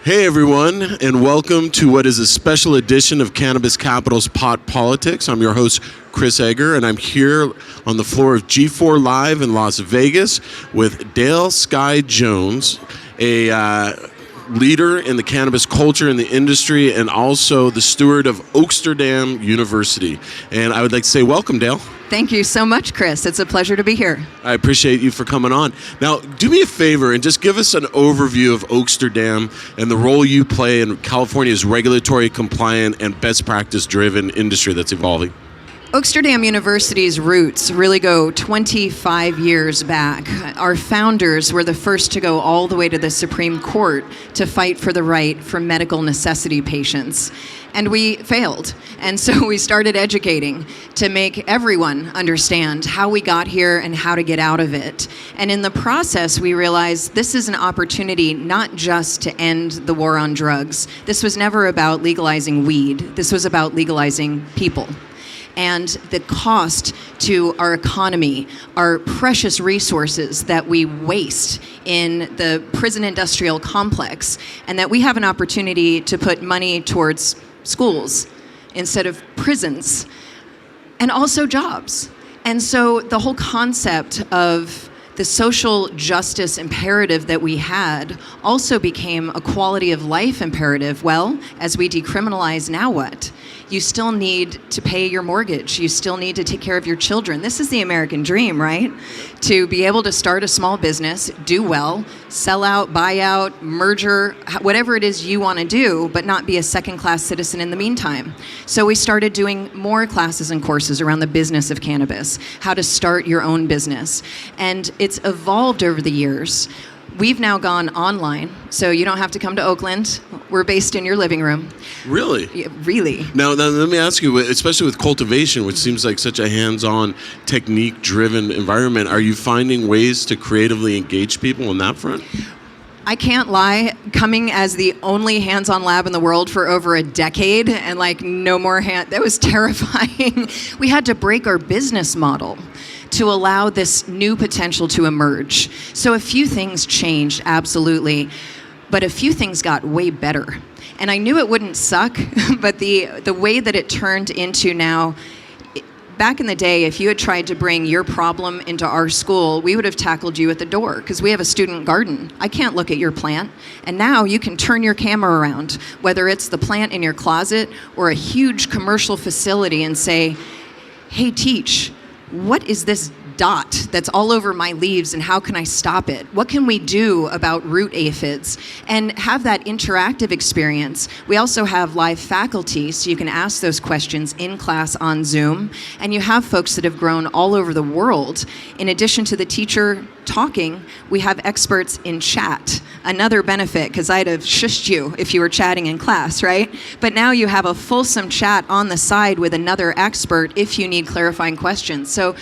Hey everyone, and welcome to what is a special edition of Cannabis Capitol's Pot Politics. I'm your host, Chris Egger, and I'm here on the floor of G4 Live in Las Vegas with Dale Skye Jones, a leader in the cannabis culture in the industry and also the steward of Oaksterdam University. And I would like to say welcome, Dale. Thank you so much, Chris. It's a pleasure to be here. I appreciate you for coming on. Now, do me a favor and just give us an overview of Oaksterdam and the role you play in California's regulatory compliant and best practice driven industry that's evolving. Oaksterdam University's roots really go 25 years back. Our founders were the first to go all the way to the Supreme Court to fight for the right for medical necessity patients. And we failed. And so we started educating to make everyone understand how we got here and how to get out of it. And in the process, we realized this is an opportunity not just to end the war on drugs. This was never about legalizing weed. This was about legalizing people. And the cost to our economy, our precious resources that we waste in the prison industrial complex, and that we have an opportunity to put money towards schools instead of prisons, and also jobs. And so the whole concept of the social justice imperative that we had also became a quality of life imperative. Well, as we decriminalize, now what? You still need to pay your mortgage. You still need to take care of your children. This is the American dream, right? To be able to start a small business, do well, sell out, buy out, merger, whatever it is you want to do, but not be a second-class citizen in the meantime. So we started doing more classes and courses around the business of cannabis, how to start your own business. And it's evolved over the years. We've now gone online, so you don't have to come to Oakland. We're based in your living room. Really? Yeah, really. Now, let me ask you, especially with cultivation, which seems like such a hands-on, technique-driven environment, are you finding ways to creatively engage people on that front? I can't lie, coming as the only hands-on lab in the world for over a decade and no more that was terrifying. We had to break our business model to allow this new potential to emerge. So a few things changed, absolutely, but a few things got way better. And I knew it wouldn't suck, but the way that it turned into now, back in the day, if you had tried to bring your problem into our school, we would have tackled you at the door because we have a student garden. I can't look at your plant. And now you can turn your camera around, whether it's the plant in your closet or a huge commercial facility, and say, hey, teach, what is this dot that's all over my leaves and how can I stop it? What can we do about root aphids? And have that interactive experience. We also have live faculty, so you can ask those questions in class on Zoom. And you have folks that have grown all over the world. In addition to the teacher talking, we have experts in chat. Another benefit, because I'd have shushed you if you were chatting in class, right? But now you have a fulsome chat on the side with another expert if you need clarifying questions. So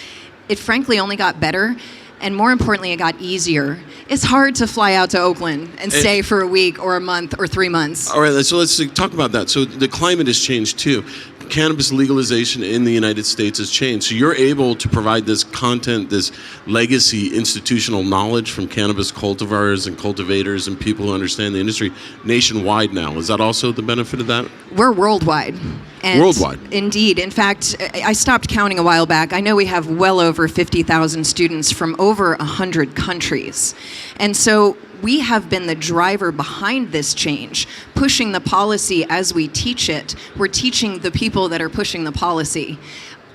it frankly only got better, and more importantly, it got easier. It's hard to fly out to Oakland and stay for a week or a month or 3 months. All right, so let's talk about that. So the climate has changed too. Cannabis legalization in the United States has changed. So you're able to provide this content, this legacy institutional knowledge from cannabis cultivars and cultivators and people who understand the industry nationwide now. Is that also the benefit of that? We're worldwide. And worldwide. Indeed. In fact, I stopped counting a while back. I know we have well over 50,000 students from over 100 countries. And so we have been the driver behind this change, pushing the policy as we teach it. We're teaching the people that are pushing the policy.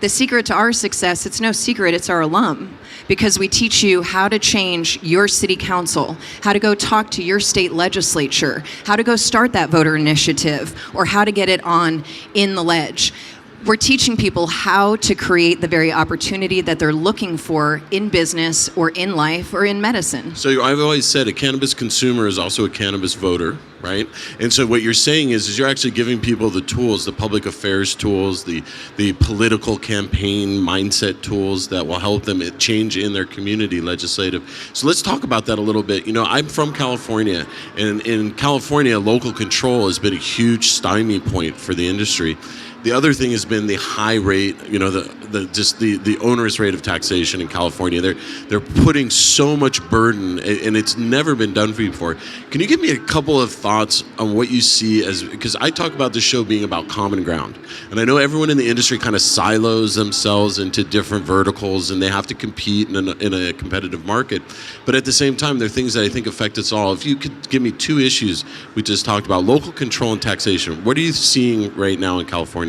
The secret to our success, it's no secret, it's our alum, because we teach you how to change your city council, how to go talk to your state legislature, how to go start that voter initiative, or how to get it on in the ledge. We're teaching people how to create the very opportunity that they're looking for in business or in life or in medicine. So I've always said a cannabis consumer is also a cannabis voter, right? And so what you're saying is you're actually giving people the tools, the public affairs tools, the political campaign mindset tools that will help them change in their community legislative. So let's talk about that a little bit. You know, I'm from California, and in California, local control has been a huge stymie point for the industry. The other thing has been the high rate, the onerous rate of taxation in California. They're putting so much burden, and it's never been done for you before. Can you give me a couple of thoughts on what you see as, because I talk about this show being about common ground, and I know everyone in the industry kind of silos themselves into different verticals, and they have to compete in a competitive market. But at the same time, there are things that I think affect us all. If you could give me two issues we just talked about, local control and taxation. What are you seeing right now in California?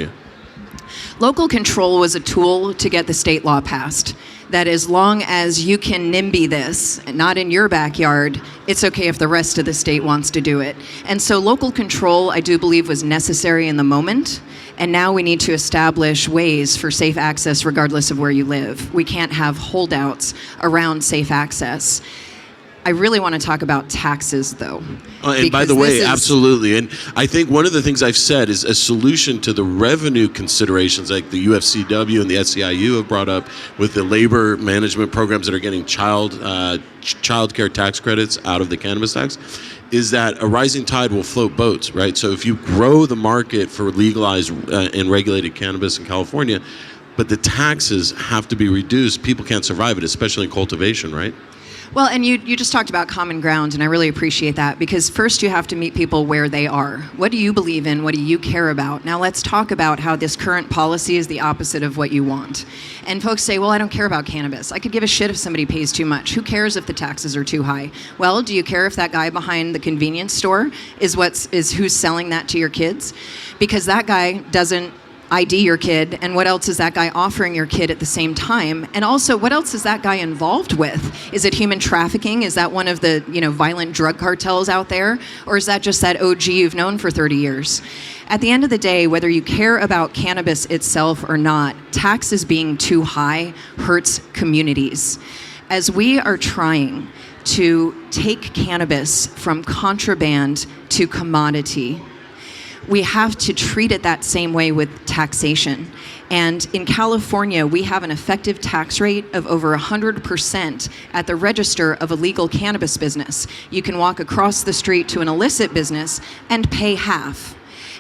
Local control was a tool to get the state law passed. That as long as you can NIMBY this, not in your backyard, it's okay if the rest of the state wants to do it. And so local control, I do believe, was necessary in the moment. And now we need to establish ways for safe access regardless of where you live. We can't have holdouts around safe access. I really want to talk about taxes, though. And by the way, absolutely. And I think one of the things I've said is a solution to the revenue considerations like the UFCW and the SEIU have brought up with the labor management programs that are getting child care tax credits out of the cannabis tax, is that a rising tide will float boats, right? So if you grow the market for legalized and regulated cannabis in California, but the taxes have to be reduced, people can't survive it, especially in cultivation, right? Well, and you just talked about common ground, and I really appreciate that, because first you have to meet people where they are. What do you believe in? What do you care about? Now let's talk about how this current policy is the opposite of what you want. And folks say, well, I don't care about cannabis. I could give a shit if somebody pays too much. Who cares if the taxes are too high? Well, do you care if that guy behind the convenience store is who's selling that to your kids? Because that guy doesn't ID your kid, and what else is that guy offering your kid at the same time? And also, what else is that guy involved with? Is it human trafficking? Is that one of the violent drug cartels out there? Or is that just that OG you've known for 30 years? At the end of the day, whether you care about cannabis itself or not, taxes being too high hurts communities. As we are trying to take cannabis from contraband to commodity, we have to treat it that same way with taxation. And in California, we have an effective tax rate of over 100% at the register of a legal cannabis business. You can walk across the street to an illicit business and pay half.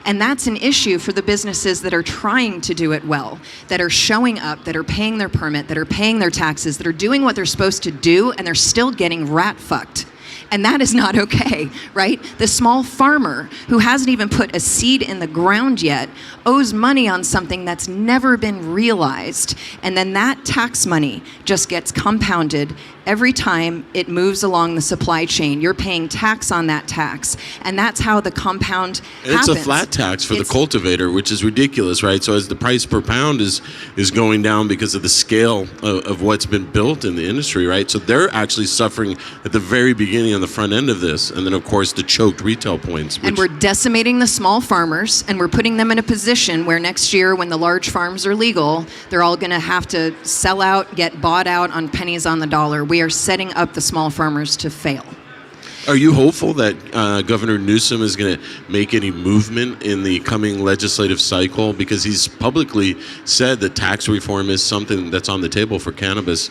And that's an issue for the businesses that are trying to do it well, that are showing up, that are paying their permit, that are paying their taxes, that are doing what they're supposed to do, and they're still getting rat fucked. And that is not okay, right? The small farmer who hasn't even put a seed in the ground yet owes money on something that's never been realized. And then that tax money just gets compounded every time it moves along the supply chain. You're paying tax on that tax. And that's how the compound happens. It's a flat tax for the cultivator, which is ridiculous, right? So as the price per pound is going down because of the scale of what's been built in the industry, right? So they're actually suffering at the very beginning on the front end of this. And then, of course, the choked retail points. And we're decimating the small farmers, and we're putting them in a position where next year, when the large farms are legal, they're all going to have to sell out, get bought out on pennies on the dollar. We are setting up the small farmers to fail. Are you hopeful that Governor Newsom is going to make any movement in the coming legislative cycle? Because he's publicly said that tax reform is something that's on the table for cannabis.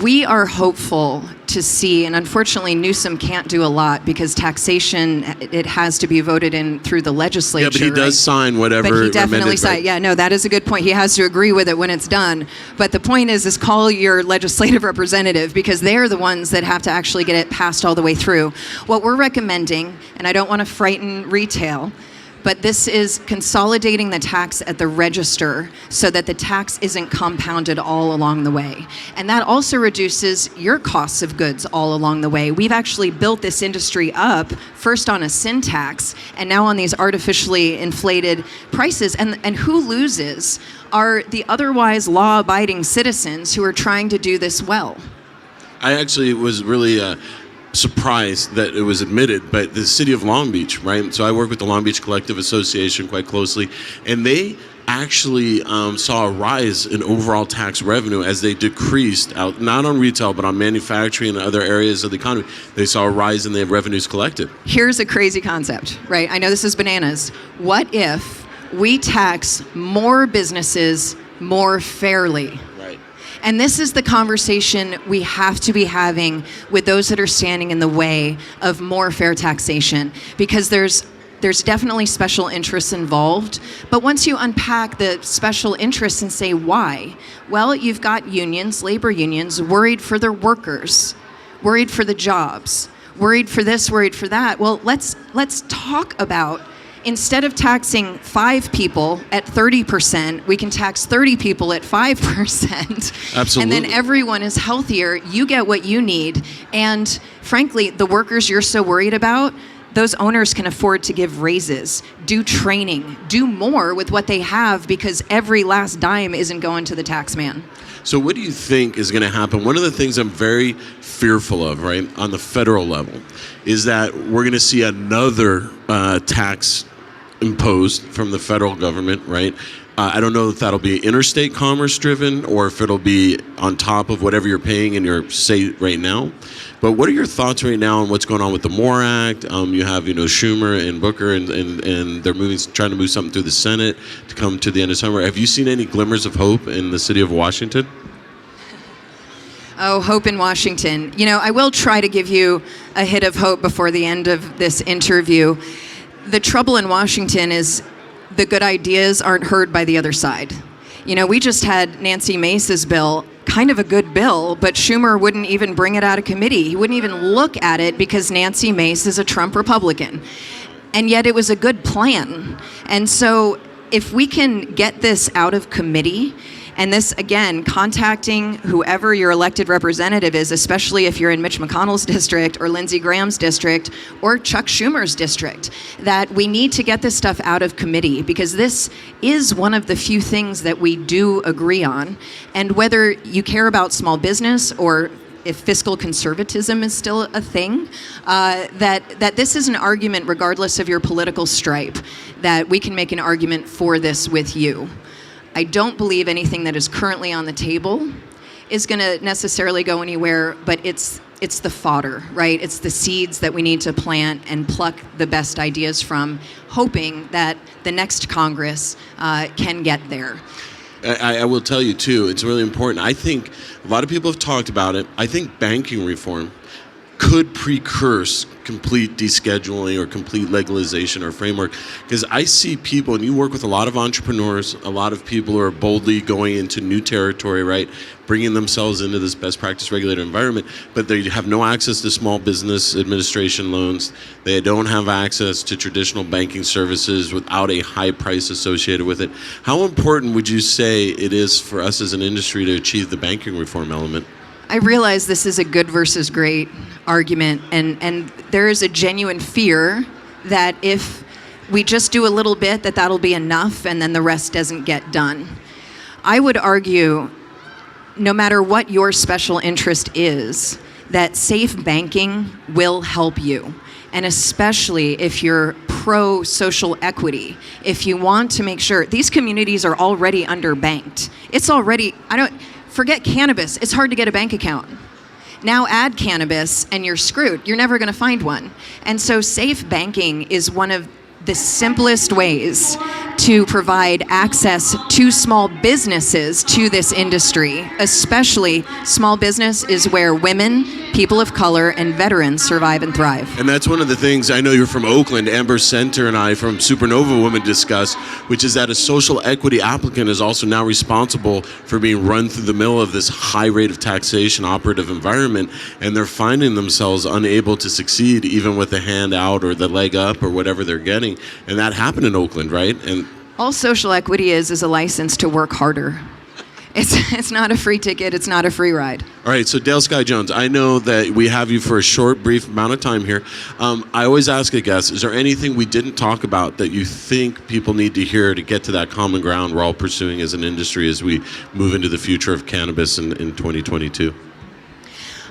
We are hopeful to see, and unfortunately Newsom can't do a lot because taxation, it has to be voted in through the legislature. Yeah, but he does sign whatever. But he definitely signs. Yeah, no, that is a good point. He has to agree with it when it's done. But the point is call your legislative representative, because they're the ones that have to actually get it passed all the way through. What we're recommending, and I don't want to frighten retail, but this is consolidating the tax at the register so that the tax isn't compounded all along the way. And that also reduces your costs of goods all along the way. We've actually built this industry up first on a sin tax and now on these artificially inflated prices. And who loses are the otherwise law-abiding citizens who are trying to do this well. I actually was really surprised that it was admitted, but the city of Long Beach, right? So I work with the Long Beach Collective Association quite closely, and they actually saw a rise in overall tax revenue as they decreased out, not on retail, but on manufacturing and other areas of the economy. They saw a rise in the revenues collected. Here's a crazy concept, right? I know this is bananas. What if we tax more businesses more fairly? And this is the conversation we have to be having with those that are standing in the way of more fair taxation, because there's there's definitely special interests involved. But once you unpack the special interests and say why, well, you've got unions, labor unions, worried for their workers, worried for the jobs, worried for this, worried for that. Well, let's talk about, instead of taxing 5 people at 30%, we can tax 30 people at 5%. Absolutely. And then everyone is healthier. You get what you need. And frankly, the workers you're so worried about, those owners can afford to give raises, do training, do more with what they have, because every last dime isn't going to the tax man. So what do you think is going to happen? One of the things I'm very fearful of, right, on the federal level, is that we're going to see another tax imposed from the federal government, right? I don't know if that'll be interstate commerce driven or if it'll be on top of whatever you're paying in your state right now. But what are your thoughts right now on what's going on with the MORE Act? You have, Schumer and Booker, and they're trying to move something through the Senate to come to the end of summer. Have you seen any glimmers of hope in the city of Washington? Oh, hope in Washington. I will try to give you a hit of hope before the end of this interview. The trouble in Washington is the good ideas aren't heard by the other side. We just had Nancy Mace's bill, kind of a good bill, but Schumer wouldn't even bring it out of committee. He wouldn't even look at it because Nancy Mace is a Trump Republican. And yet it was a good plan. And so if we can get this out of committee, and this, again, contacting whoever your elected representative is, especially if you're in Mitch McConnell's district or Lindsey Graham's district or Chuck Schumer's district, that we need to get this stuff out of committee, because this is one of the few things that we do agree on. And whether you care about small business or if fiscal conservatism is still a thing, that this is an argument, regardless of your political stripe, that we can make an argument for this with you. I don't believe anything that is currently on the table is going to necessarily go anywhere, but it's the fodder, right? It's the seeds that we need to plant and pluck the best ideas from, hoping that the next Congress can get there. I will tell you, too, it's really important. I think a lot of people have talked about it. I think banking reform could precurse complete descheduling or complete legalization or framework, because I see people, and you work with a lot of entrepreneurs, a lot of people who are boldly going into new territory, right, bringing themselves into this best practice regulated environment, but they have no access to small business administration loans. They don't have access to traditional banking services without a high price associated with it. How important would you say it is for us as an industry to achieve the banking reform element? I realize this is a good versus great argument, and there is a genuine fear that if we just do a little bit, that'll be enough, and then the rest doesn't get done. I would argue, no matter what your special interest is, that safe banking will help you. And especially if you're pro-social equity, if you want to make sure, these communities are already underbanked. It's already, forget cannabis, it's hard to get a bank account. Now add cannabis and you're screwed. You're never going to find one. And so safe banking is one of the simplest ways to provide access to small businesses to this industry. Especially small business is where women, people of color, and veterans survive and thrive. And that's one of the things, I know you're from Oakland, Amber Center and I from Supernova Women discussed, which is that a social equity applicant is also now responsible for being run through the middle of this high rate of taxation operative environment, and they're finding themselves unable to succeed even with the hand out or the leg up or whatever they're getting. And that happened in Oakland, right? And all social equity is a license to work harder. It's not a free ticket. It's not a free ride. All right, so Dale Skye Jones, I know that we have you for a short, brief amount of time here. I always ask a guest, is there anything we didn't talk about that you think people need to hear to get to that common ground we're all pursuing as an industry as we move into the future of cannabis in 2022?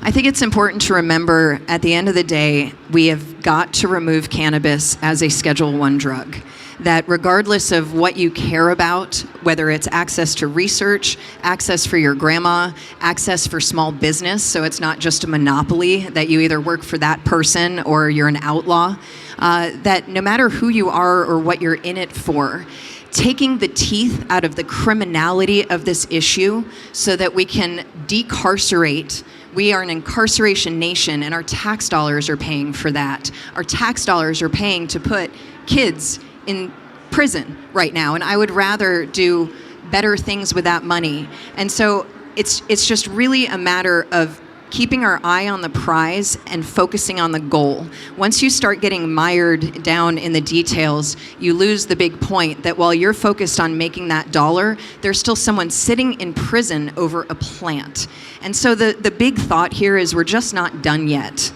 I think it's important to remember, at the end of the day, we have got to remove cannabis as a Schedule I drug. That regardless of what you care about, whether it's access to research, access for your grandma, access for small business, so it's not just a monopoly that you either work for that person or you're an outlaw, that no matter who you are or what you're in it for, taking the teeth out of the criminality of this issue so that we can decarcerate We are an incarceration nation, and our tax dollars are paying for that. Our tax dollars are paying to put kids in prison right now, and I would rather do better things with that money. And so it's just really a matter of keeping our eye on the prize and focusing on the goal. Once you start getting mired down in the details, you lose the big point that while you're focused on making that dollar, there's still someone sitting in prison over a plant. And so the big thought here is we're just not done yet.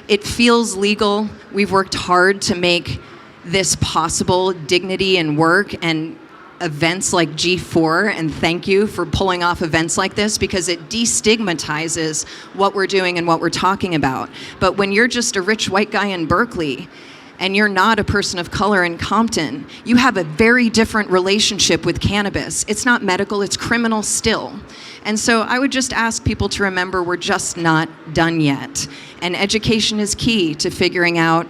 It feels legal. We've worked hard to make this possible, dignity and work, and events like G4, and thank you for pulling off events like this, because it destigmatizes what we're doing and what we're talking about. But when you're just a rich white guy in Berkeley and you're not a person of color in Compton, you have a very different relationship with cannabis. It's not medical, it's criminal still. And so I would just ask people to remember we're just not done yet. And education is key to figuring out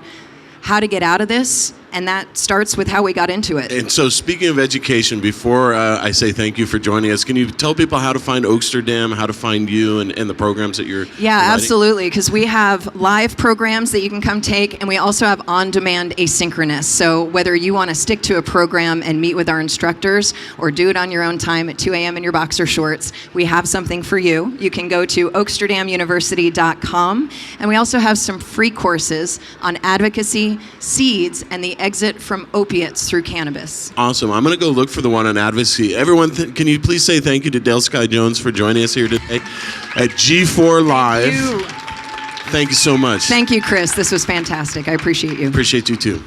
how to get out of this, and that starts with how we got into it. And so speaking of education, before I say thank you for joining us, can you tell people how to find Oaksterdam, how to find you and the programs that you're Yeah, providing? absolutely, because we have live programs that you can come take, and we also have on-demand asynchronous. So whether you want to stick to a program and meet with our instructors or do it on your own time at 2 a.m. in your boxer shorts, we have something for you. You can go to oaksterdamuniversity.com, and we also have some free courses on advocacy, seeds, and the exit from opiates through cannabis. Awesome. I'm going to go look for the one on advocacy. Everyone, can you please say thank you to Dale Skye Jones for joining us here today at G4 Live. Thank you. Thank you so much. Thank you, Chris. This was fantastic. I appreciate you. Appreciate you too.